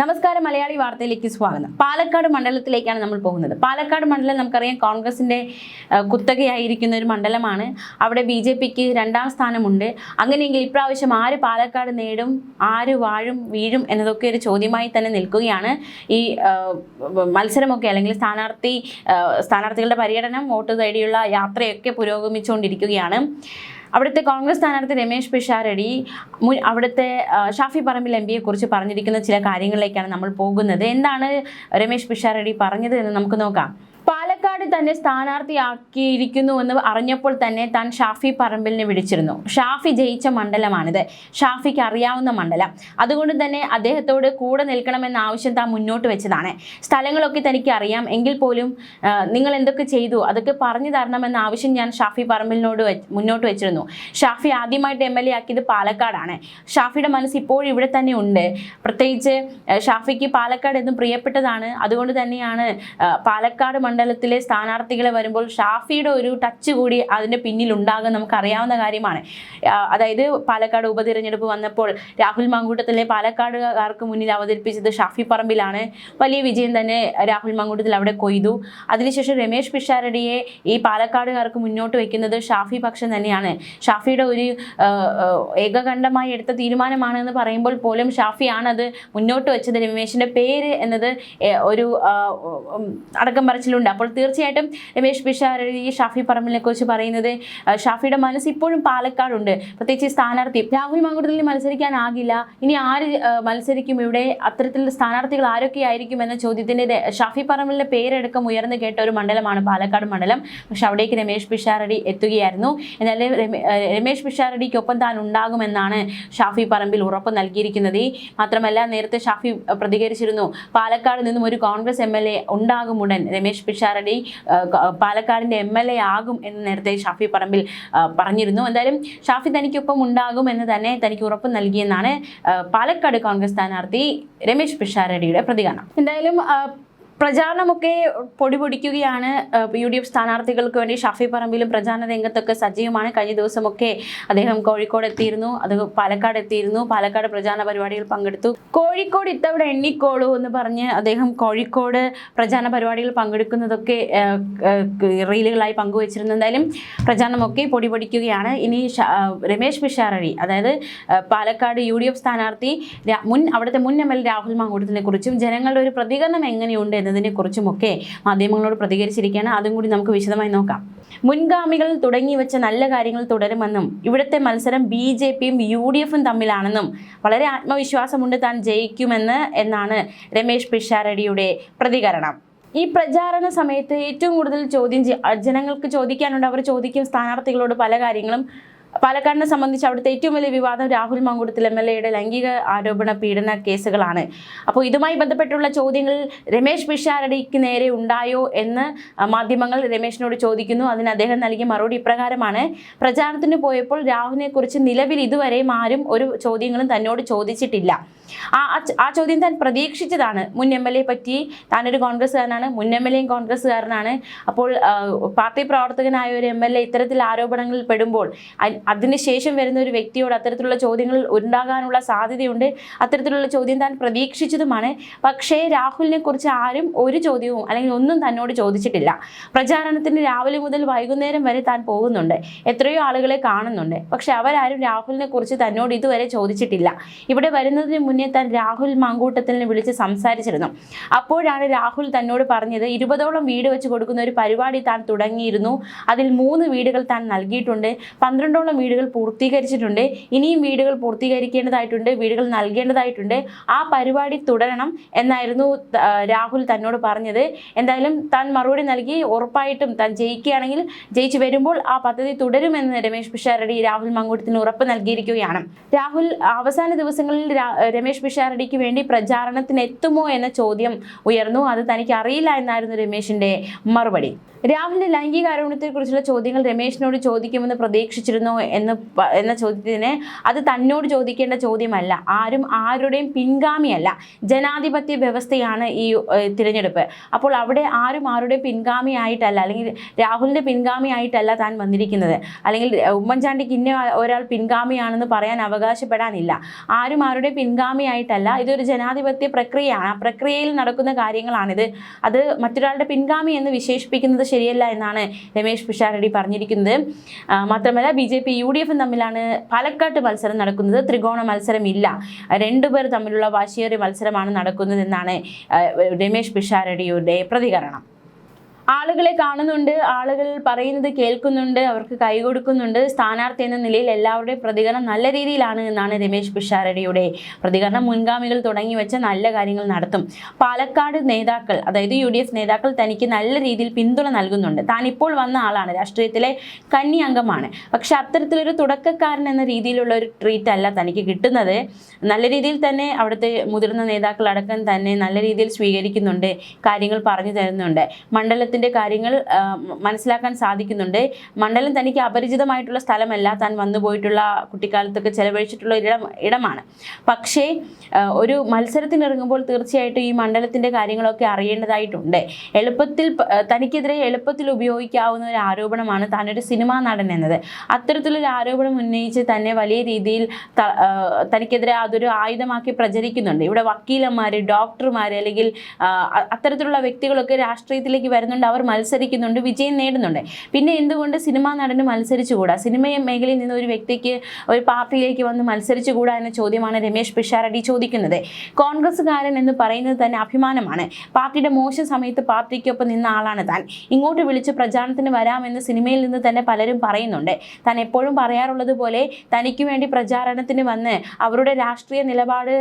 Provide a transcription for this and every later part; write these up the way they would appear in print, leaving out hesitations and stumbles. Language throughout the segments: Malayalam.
നമസ്കാരം, മലയാളി വാർത്തയിലേക്ക് സ്വാഗതം. പാലക്കാട് മണ്ഡലത്തിലേക്കാണ് നമ്മൾ പോകുന്നത്. പാലക്കാട് മണ്ഡലം നമുക്കറിയാം കോൺഗ്രസിന്റെ കുത്തകയായിരിക്കുന്ന ഒരു മണ്ഡലമാണ്. അവിടെ BJPക്ക് 2ാം സ്ഥാനമുണ്ട്. അങ്ങനെയെങ്കിൽ ഇപ്രാവശ്യം ആര് പാലക്കാട് നേടും, ആര് വാഴും വീഴും എന്നതൊക്കെ ഒരു ചോദ്യമായി തന്നെ നിൽക്കുകയാണ്. ഈ മത്സരമൊക്കെ അല്ലെങ്കിൽ സ്ഥാനാർത്ഥികളുടെ പര്യടനം, വോട്ട് തേടിയുള്ള യാത്രയൊക്കെ പുരോഗമിച്ചുകൊണ്ടിരിക്കുകയാണ്. അവിടുത്തെ കോൺഗ്രസ് സ്ഥാനാർത്ഥി രമേശ് പിഷാരടി അവിടുത്തെ ഷാഫി പറമ്പിൽ MPയെ കുറിച്ച് പറഞ്ഞിരിക്കുന്ന ചില കാര്യങ്ങളിലേക്കാണ് നമ്മൾ പോകുന്നത്. എന്താണ് രമേശ് പിഷാരടി പറഞ്ഞത് എന്ന് നമുക്ക് നോക്കാം. പാലക്കാട് തന്നെ സ്ഥാനാർത്ഥിയാക്കിയിരിക്കുന്നുവെന്ന് അറിഞ്ഞപ്പോൾ തന്നെ താൻ ഷാഫി പറമ്പിലിനെ വിളിച്ചിരുന്നു. ഷാഫി ജയിച്ച മണ്ഡലമാണിത്, ഷാഫിക്ക് അറിയാവുന്ന മണ്ഡലം. അതുകൊണ്ട് തന്നെ അദ്ദേഹത്തോട് കൂടെ നിൽക്കണമെന്ന ആവശ്യം താൻ മുന്നോട്ട് വെച്ചതാണ്. സ്ഥലങ്ങളൊക്കെ തനിക്ക് അറിയാം, എങ്കിൽ പോലും നിങ്ങൾ എന്തൊക്കെ ചെയ്തു അതൊക്കെ പറഞ്ഞു തരണമെന്ന ആവശ്യം ഞാൻ ഷാഫി പറമ്പിലിനോട് മുന്നോട്ട് വെച്ചിരുന്നു. ഷാഫി ആദ്യമായിട്ട് MLA ആക്കിയത് പാലക്കാടാണ്. ഷാഫിയുടെ മനസ്സ് ഇപ്പോഴും ഇവിടെ തന്നെ ഉണ്ട്. പ്രത്യേകിച്ച് ഷാഫിക്ക് പാലക്കാട് എന്നും പ്രിയപ്പെട്ടതാണ്. അതുകൊണ്ട് തന്നെയാണ് പാലക്കാട് മണ്ഡലത്തിലെ സ്ഥാനാർത്ഥികളെ വരുമ്പോൾ ഷാഫിയുടെ ഒരു ടച്ച് കൂടി അതിൻ്റെ പിന്നിലുണ്ടാകും. നമുക്കറിയാവുന്ന കാര്യമാണ്. അതായത് പാലക്കാട് ഉപതിരഞ്ഞെടുപ്പ് വന്നപ്പോൾ രാഹുൽ മാങ്കൂട്ടത്തിലെ പാലക്കാടുകാർക്ക് മുന്നിൽ അവതരിപ്പിച്ചത് ഷാഫി പറമ്പിലാണ്. വലിയ വിജയം തന്നെ രാഹുൽ മാങ്കൂട്ടത്തിൽ അവിടെ കൊയ്തു. അതിനുശേഷം രമേശ് പിഷാരടിയെ ഈ പാലക്കാടുകാർക്ക് മുന്നോട്ട് വയ്ക്കുന്നത് ഷാഫി പക്ഷം തന്നെയാണ്. ഷാഫിയുടെ ഒരു ഏകകണ്ഠമായി എടുത്ത തീരുമാനമാണെന്ന് പറയുമ്പോൾ പോലും ഷാഫിയാണ് അത് മുന്നോട്ട് വെച്ചത്. രമേശിൻ്റെ പേര് എന്നത് ഒരു അടക്കം പറച്ചിലുണ്ട്. അപ്പോൾ തീർച്ചയായിട്ടും രമേശ് പിഷാരടി ഷാഫി പറമ്പിലിനെ കുറിച്ച് പറയുന്നത് ഷാഫിയുടെ മനസ്സ് ഇപ്പോഴും പാലക്കാടുണ്ട്. പ്രത്യേകിച്ച് സ്ഥാനാർത്ഥി രാഹുൽ മാങ്കൂട്ടത്തിൽ മത്സരിക്കാനാകില്ല, ഇനി ആര് മത്സരിക്കും, ഇവിടെ അത്തരത്തിലുള്ള സ്ഥാനാർത്ഥികൾ ആരൊക്കെയായിരിക്കും എന്ന ചോദ്യത്തിന് ഷാഫി പറമ്പിലിന്റെ പേരടക്കം ഉയർന്നു കേട്ട ഒരു മണ്ഡലമാണ് പാലക്കാട് മണ്ഡലം. പക്ഷെ അവിടേക്ക് രമേശ് പിഷാരടി എത്തുകയായിരുന്നു. എന്നാലും രമേശ് പിഷാരടിക്കൊപ്പം താൻ ഉണ്ടാകുമെന്നാണ് ഷാഫി പറമ്പിൽ ഉറപ്പ് നൽകിയിരിക്കുന്നത്. മാത്രമല്ല, നേരത്തെ ഷാഫി പ്രതികരിച്ചിരുന്നു, പാലക്കാട് നിന്നും ഒരു കോൺഗ്രസ് MLA ഉണ്ടാകുമുടൻ രമേശ് പിഷാരടി പാലക്കാടിന്റെ MLA ആകും എന്ന് നേരത്തെ ഷാഫി പറമ്പിൽ പറഞ്ഞിരുന്നു. എന്തായാലും ഷാഫി തനിക്കൊപ്പം ഉണ്ടാകും എന്ന് തന്നെ തനിക്ക് ഉറപ്പ് നൽകിയെന്നാണ് പാലക്കാട് കോൺഗ്രസ് സ്ഥാനാർത്ഥി രമേശ് പിഷാരടിയുടെ പ്രതികരണം. എന്തായാലും പ്രചാരണമൊക്കെ പൊടിപൊടിക്കുകയാണ്. UDF സ്ഥാനാർത്ഥികൾക്ക് വേണ്ടി ഷാഫി പറമ്പിലും പ്രചാരണ രംഗത്തൊക്കെ സജീവമാണ്. കഴിഞ്ഞ ദിവസമൊക്കെ അദ്ദേഹം കോഴിക്കോട് എത്തിയിരുന്നു, അത് പാലക്കാട് എത്തിയിരുന്നു. പാലക്കാട് പ്രചാരണ പരിപാടികൾ പങ്കെടുത്തു. കോഴിക്കോട് ഇത്തവണ എണ്ണിക്കോളൂ എന്ന് പറഞ്ഞ് അദ്ദേഹം കോഴിക്കോട് പ്രചാരണ പരിപാടികൾ പങ്കെടുക്കുന്നതൊക്കെ റീലുകളായി പങ്കുവച്ചിരുന്നു. എന്തായാലും പ്രചാരണമൊക്കെ പൊടിപൊടിക്കുകയാണ്. ഇനി രമേശ് പിഷാരടി, അതായത് പാലക്കാട് UDF സ്ഥാനാർത്ഥി അവിടുത്തെ മുൻ MLA രാഹുൽ മാങ്കൂട്ടത്തിനെ കുറിച്ചും ജനങ്ങളുടെ ഒരു പ്രതികരണം എങ്ങനെയുണ്ട് എന്നതിനെക്കുറിച്ചുമൊക്കെ മാധ്യമങ്ങളോട് പ്രതികരിച്ചിരിക്കുകയാണ്. അതും കൂടി നമുക്ക് വിശദമായി നോക്കാം. മുൻഗാമികൾ തുടങ്ങി വെച്ച നല്ല കാര്യങ്ങൾ തുടരുമെന്നും ഇവിടുത്തെ മത്സരം BJPയും UDFും തമ്മിലാണെന്നും വളരെ ആത്മവിശ്വാസമുണ്ട് താൻ എന്നാണ് രമേശ് പിഷാരടിയുടെ പ്രതികരണം. ഈ പ്രചാരണ സമയത്ത് ഏറ്റവും കൂടുതൽ ജനങ്ങൾക്ക് ചോദിക്കാനുണ്ട്. അവർ ചോദിക്കും സ്ഥാനാർത്ഥികളോട് പല കാര്യങ്ങളും. പാലക്കാടിനെ സംബന്ധിച്ച് അവിടുത്തെ ഏറ്റവും വലിയ വിവാദം രാഹുൽ മാങ്കൂട്ടത്തിൽ MLAയുടെ ലൈംഗിക ആരോപണ പീഡന കേസുകളാണ്. അപ്പോൾ ഇതുമായി ബന്ധപ്പെട്ടുള്ള ചോദ്യങ്ങൾ രമേശ് പിഷാരടിക്ക് നേരെ ഉണ്ടായോ എന്ന് മാധ്യമങ്ങൾ രമേശിനോട് ചോദിക്കുന്നു. അതിന് അദ്ദേഹം നൽകിയ മറുപടി ഇപ്രകാരമാണ്: പ്രചാരണത്തിന് പോയപ്പോൾ രാഹുലിനെ കുറിച്ച് നിലവിൽ ഇതുവരെയും ആരും ഒരു ചോദ്യങ്ങളും തന്നോട് ചോദിച്ചിട്ടില്ല. ആ ചോദ്യം താൻ പ്രതീക്ഷിച്ചതാണ്. മുൻ MLA പറ്റി, താനൊരു കോൺഗ്രസ്സുകാരനാണ്, മുൻ MLAയും കോൺഗ്രസ്സുകാരനാണ്. അപ്പോൾ പാർട്ടി പ്രവർത്തകനായ ഒരു MLA ഇത്തരത്തിൽ ആരോപണങ്ങളിൽ പെടുമ്പോൾ അതിനുശേഷം വരുന്ന ഒരു വ്യക്തിയോട് അത്തരത്തിലുള്ള ചോദ്യങ്ങൾ ഉണ്ടാകാനുള്ള സാധ്യതയുണ്ട്. അത്തരത്തിലുള്ള ചോദ്യം താൻ പ്രതീക്ഷിച്ചതുമാണ്. പക്ഷേ രാഹുലിനെ കുറിച്ച് ആരും ഒരു ചോദ്യവും അല്ലെങ്കിൽ ഒന്നും തന്നോട് ചോദിച്ചിട്ടില്ല. പ്രചാരണത്തിന് രാവിലെ മുതൽ വൈകുന്നേരം വരെ താൻ പോകുന്നുണ്ട്, എത്രയോ ആളുകളെ കാണുന്നുണ്ട്. പക്ഷെ അവരാരും രാഹുലിനെ കുറിച്ച് തന്നോട് ഇതുവരെ ചോദിച്ചിട്ടില്ല. ഇവിടെ വരുന്നതിന് മുന്നേ താൻ രാഹുൽ മാങ്കൂട്ടത്തിനെ വിളിച്ച് സംസാരിച്ചിരുന്നു. അപ്പോഴാണ് രാഹുൽ തന്നോട് പറഞ്ഞത് 20ഓളം വീട് വെച്ച് കൊടുക്കുന്ന ഒരു പരിപാടി താൻ തുടങ്ങിയിരുന്നു. അതിൽ 3 വീടുകൾ താൻ നൽകിയിട്ടുണ്ട്, 12ഓളം വീടുകൾ പൂർത്തീകരിച്ചിട്ടുണ്ട്, ഇനിയും വീടുകൾ പൂർത്തീകരിക്കേണ്ടതായിട്ടുണ്ട്, വീടുകൾ നൽകേണ്ടതായിട്ടുണ്ട്. ആ പരിപാടി തുടരണം എന്നായിരുന്നു രാഹുൽ തന്നോട് പറഞ്ഞത്. എന്തായാലും താൻ മറുപടി നൽകി. ഉറപ്പായിട്ടും താൻ ജയിച്ചു വരുമ്പോൾ ആ പദ്ധതി തുടരുമെന്ന് രമേശ് പിഷാരടി രാഹുൽ മാങ്കൂട്ടത്തിന് ഉറപ്പ് നൽകിയിരിക്കുകയാണ്. രാഹുൽ അവസാന ദിവസങ്ങളിൽ രമേശ് പിഷാരടിക്ക് വേണ്ടി പ്രചാരണത്തിന് എത്തുമോ എന്ന ചോദ്യം ഉയർന്നു. അത് തനിക്ക് അറിയില്ല എന്നായിരുന്നു രമേശിന്റെ മറുപടി. രാഹുലിന്റെ ലൈംഗിക ആരോപണത്തെ കുറിച്ചുള്ള ചോദ്യങ്ങൾ രമേശിനോട് ചോദിക്കുമെന്ന് പ്രതീക്ഷിച്ചിരുന്നോ എന്ന ചോദ്യത്തിന് അത് തന്നോട് ചോദിക്കേണ്ട ചോദ്യമല്ല. ആരും ആരുടെയും പിൻഗാമിയല്ല. ജനാധിപത്യ വ്യവസ്ഥയാണ് ഈ തിരഞ്ഞെടുപ്പ്. അപ്പോൾ അവിടെ ആരും ആരുടെയും പിൻഗാമിയായിട്ടല്ല, അല്ലെങ്കിൽ രാഹുലിൻ്റെ പിൻഗാമിയായിട്ടല്ല താൻ വന്നിരിക്കുന്നത്, അല്ലെങ്കിൽ ഉമ്മൻചാണ്ടിക്ക് ഇന്ന ഒരാൾ പിൻഗാമിയാണെന്ന് പറയാൻ അവകാശപ്പെടാനില്ല. ആരും ആരുടെ പിൻഗാമിയായിട്ടല്ല. ഇതൊരു ജനാധിപത്യ പ്രക്രിയയാണ്. ആ പ്രക്രിയയിൽ നടക്കുന്ന കാര്യങ്ങളാണിത്. അത് മറ്റൊരാളുടെ പിൻഗാമി എന്ന് വിശേഷിപ്പിക്കുന്നത് ശരിയല്ല എന്നാണ് രമേശ് പിഷാരടി പറഞ്ഞിരിക്കുന്നത്. മാത്രമല്ല BJP UDF തമ്മിലാണ് പാലക്കാട്ട് മത്സരം നടക്കുന്നത്. ത്രികോണ മത്സരമില്ല. രണ്ടുപേർ തമ്മിലുള്ള വാശിയേറിയ മത്സരമാണ് നടക്കുന്നതെന്നാണ് രമേശ് പിഷാരടിയുടെ പ്രതികരണം. ആളുകളെ കാണുന്നുണ്ട്, ആളുകൾ പറയുന്നത് കേൾക്കുന്നുണ്ട്, അവർക്ക് കൈകൊടുക്കുന്നുണ്ട്. സ്ഥാനാർത്ഥി എന്ന നിലയിൽ എല്ലാവരുടെയും പ്രതികരണം നല്ല രീതിയിലാണ് എന്നാണ് രമേശ് പിഷാരടിയുടെ പ്രതികരണം. മുൻഗാമികൾ തുടങ്ങി വെച്ച നല്ല കാര്യങ്ങൾ നടത്തും. പാലക്കാട് നേതാക്കൾ, അതായത് UDF നേതാക്കൾ തനിക്ക് നല്ല രീതിയിൽ പിന്തുണ നൽകുന്നുണ്ട്. താൻ ഇപ്പോൾ വന്ന ആളാണ്, രാഷ്ട്രീയത്തിലെ കന്നി അംഗമാണ്. പക്ഷെ അത്തരത്തിലൊരു തുടക്കക്കാരൻ എന്ന രീതിയിലുള്ള ഒരു ട്രീറ്റ് അല്ല തനിക്ക് കിട്ടുന്നത്. നല്ല രീതിയിൽ തന്നെ അവിടുത്തെ മുതിർന്ന നേതാക്കൾ അടക്കം തന്നെ നല്ല രീതിയിൽ സ്വീകരിക്കുന്നുണ്ട്, കാര്യങ്ങൾ പറഞ്ഞു തരുന്നുണ്ട്. മണ്ഡലത്തിൻ്റെ കാര്യങ്ങൾ മനസ്സിലാക്കാൻ സാധിക്കുന്നുണ്ട്. മണ്ഡലം തനിക്ക് അപരിചിതമായിട്ടുള്ള സ്ഥലമല്ല, താൻ വന്നു പോയിട്ടുള്ള കുട്ടിക്കാലത്തൊക്കെ ചെലവഴിച്ചിട്ടുള്ള ഇടമാണ്. പക്ഷേ ഒരു മത്സരത്തിനിറങ്ങുമ്പോൾ തീർച്ചയായിട്ടും ഈ മണ്ഡലത്തിൻ്റെ കാര്യങ്ങളൊക്കെ അറിയേണ്ടതായിട്ടുണ്ട്. തനിക്കെതിരെ എളുപ്പത്തിൽ ഉപയോഗിക്കാവുന്ന ഒരു ആരോപണമാണ് താനൊരു സിനിമാ നടൻ എന്നത്. അത്തരത്തിലൊരു ആരോപണം ഉന്നയിച്ച് തന്നെ വലിയ രീതിയിൽ തനിക്കെതിരെ അതൊരു ആയുധമാക്കി പ്രചരിക്കുന്നുണ്ട്. ഇവിടെ വക്കീലന്മാർ, ഡോക്ടർമാർ, അല്ലെങ്കിൽ അത്തരത്തിലുള്ള വ്യക്തികളൊക്കെ രാഷ്ട്രീയത്തിലേക്ക് വരുന്നുണ്ട്, അവർ മത്സരിക്കുന്നുണ്ട്, വിജയം നേടുന്നുണ്ട്. പിന്നെ എന്തുകൊണ്ട് സിനിമാ നടന് മത്സരിച്ചുകൂടാ? സിനിമ മേഖലയിൽ നിന്ന് ഒരു വ്യക്തിക്ക് ഒരു പാർട്ടിയിലേക്ക് വന്ന് മത്സരിച്ചുകൂടാ എന്ന ചോദ്യമാണ് രമേശ് പിഷാരടി ചോദിക്കുന്നത്. കോൺഗ്രസ്സുകാരൻ എന്ന് പറയുന്നത് തന്നെ അഭിമാനമാണ്. പാർട്ടിയുടെ മോശം സമയത്ത് പാർട്ടിക്കൊപ്പം നിന്ന ആളാണ് താൻ. ഇങ്ങോട്ട് വിളിച്ച് പ്രചാരണത്തിന് വരാമെന്ന് സിനിമയിൽ നിന്ന് തന്നെ പലരും പറയുന്നുണ്ട്. താൻ എപ്പോഴും പറയാറുള്ളത് പോലെ തനിക്ക് വേണ്ടി പ്രചാരണത്തിന് വന്ന് അവരുടെ രാഷ്ട്രീയ നിലപാട്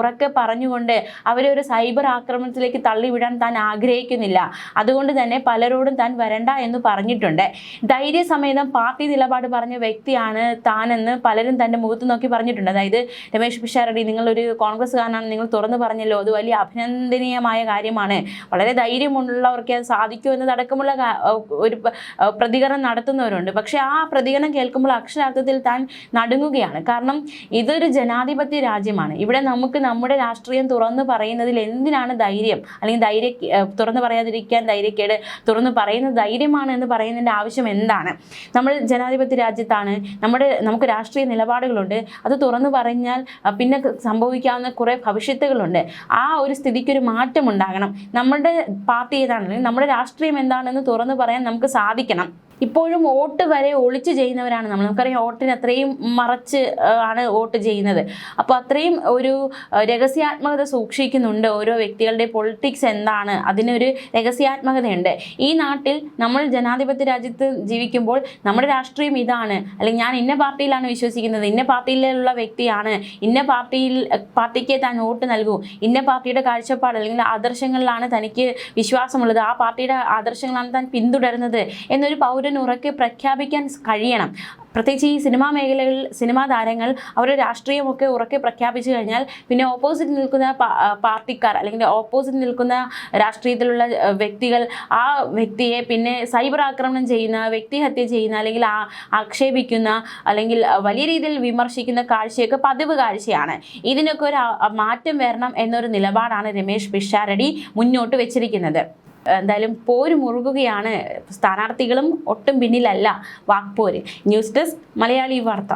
ഉറക്കെ പറഞ്ഞുകൊണ്ട് അവരെ ഒരു സൈബർ ആക്രമണത്തിലേക്ക് തള്ളിവിടാൻ താൻ ആഗ്രഹിക്കുന്നില്ല. അതുകൊണ്ട് തന്നെ പലരോടും താൻ വരണ്ട എന്ന് പറഞ്ഞിട്ടുണ്ട്. ധൈര്യസമേതം പാർട്ടി നിലപാട് പറഞ്ഞ വ്യക്തിയാണ് താനെന്ന് പലരും തൻ്റെ മുഖത്ത് നോക്കി പറഞ്ഞിട്ടുണ്ട്. അതായത് രമേശ് പിഷാരടി, നിങ്ങളൊരു കോൺഗ്രസ്സുകാരനാണ്, നിങ്ങൾ തുറന്നു പറഞ്ഞല്ലോ, അത് വലിയ അഭിനന്ദനീയമായ കാര്യമാണ്, വളരെ ധൈര്യമുള്ളവർക്ക് അത് സാധിക്കൂ എന്നതടക്കമുള്ള ഒരു പ്രതികരണം നടത്തുന്നവരുണ്ട്. പക്ഷേ ആ പ്രതികരണം കേൾക്കുമ്പോൾ അക്ഷരാർത്ഥത്തിൽ താൻ നടുങ്ങുകയാണ്. കാരണം ഇതൊരു ജനാധിപത്യ രാജ്യമാണ്. ഇവിടെ നമുക്ക് നമ്മുടെ രാഷ്ട്രീയം തുറന്നു പറയുന്നതിൽ എന്തിനാണ് ധൈര്യം, അല്ലെങ്കിൽ തുറന്നു പറയാതിരിക്കാൻ ധൈര്യക്കേട്, തുറന്നു പറയുന്ന ധൈര്യമാണ് എന്ന് പറയുന്നതിൻ്റെ ആവശ്യം എന്താണ്? നമ്മൾ ജനാധിപത്യ രാജ്യത്താണ്, നമുക്ക് രാഷ്ട്രീയ നിലപാടുകളുണ്ട്. അത് തുറന്നു പറഞ്ഞാൽ പിന്നെ സംഭവിക്കാവുന്ന കുറേ ഭവിഷ്യത്തുകളുണ്ട്. ആ ഒരു സ്ഥിതിക്കൊരു മാറ്റം ഉണ്ടാകണം. നമ്മുടെ പാർട്ടി ഏതാണെങ്കിലും നമ്മുടെ രാഷ്ട്രീയം എന്താണെന്ന് തുറന്നു പറയാൻ നമുക്ക് സാധിക്കണം. ഇപ്പോഴും വോട്ട് വരെ ഒളിച്ചു ചെയ്യുന്നവരാണ് നമ്മൾ. നമുക്കറിയാം, വോട്ടിന് അത്രയും മറച്ച് ആണ് വോട്ട് ചെയ്യുന്നത്. അപ്പോൾ അത്രയും ഒരു രഹസ്യാത്മകത സൂക്ഷിക്കുന്നുണ്ട് ഓരോ വ്യക്തികളുടെ. പൊളിറ്റിക്സ് എന്താണ്, അതിനൊരു രഹസ്യാത്മകതയുണ്ട്. ഈ നാട്ടിൽ നമ്മൾ ജനാധിപത്യ രാജ്യത്ത് ജീവിക്കുമ്പോൾ നമ്മുടെ രാഷ്ട്രീയം ഇതാണ്, അല്ലെങ്കിൽ ഞാൻ ഇന്ന പാർട്ടിയിലാണ് വിശ്വസിക്കുന്നത്, ഇന്ന പാർട്ടിയിലുള്ള വ്യക്തിയാണ്, ഇന്ന പാർട്ടിക്ക് താൻ വോട്ട് നൽകൂ, ഇന്ന പാർട്ടിയുടെ കാഴ്ചപ്പാട് അല്ലെങ്കിൽ ആദർശങ്ങളിലാണ് തനിക്ക് വിശ്വാസമുള്ളത്, ആ പാർട്ടിയുടെ ആദർശങ്ങളാണ് താൻ പിന്തുടരുന്നത് എന്നൊരു പൗരൻ ഉറക്കെ പ്രഖ്യാപിക്കാൻ കഴിയണം. പ്രത്യേകിച്ച് ഈ സിനിമാ മേഖലകളിൽ സിനിമാ താരങ്ങൾ അവരുടെ രാഷ്ട്രീയമൊക്കെ ഉറക്കെ പ്രഖ്യാപിച്ചു കഴിഞ്ഞാൽ പിന്നെ ഓപ്പോസിറ്റ് നിൽക്കുന്ന പാർട്ടിക്കാർ, അല്ലെങ്കിൽ ഓപ്പോസിറ്റ് നിൽക്കുന്ന രാഷ്ട്രീയത്തിലുള്ള വ്യക്തികൾ ആ വ്യക്തിയെ പിന്നെ സൈബർ ആക്രമണം ചെയ്യുന്ന, വ്യക്തിഹത്യ ചെയ്യുന്ന, അല്ലെങ്കിൽ ആക്ഷേപിക്കുന്ന, അല്ലെങ്കിൽ വലിയ രീതിയിൽ വിമർശിക്കുന്ന കാഴ്ചയൊക്കെ പതിവ് കാഴ്ചയാണ്. ഇതിനൊക്കെ ഒരു മാറ്റം വരണം എന്നൊരു നിലപാടാണ് രമേശ് പിഷാരടി മുന്നോട്ട് വെച്ചിരിക്കുന്നത്. എന്തായാലും പോര് മുറുകുകയാണ്. സ്ഥാനാർത്ഥികളും ഒട്ടും പിന്നിലല്ല. വാക്പോര്. ന്യൂസ് ഡെസ്ക് മലയാളി വാർത്ത.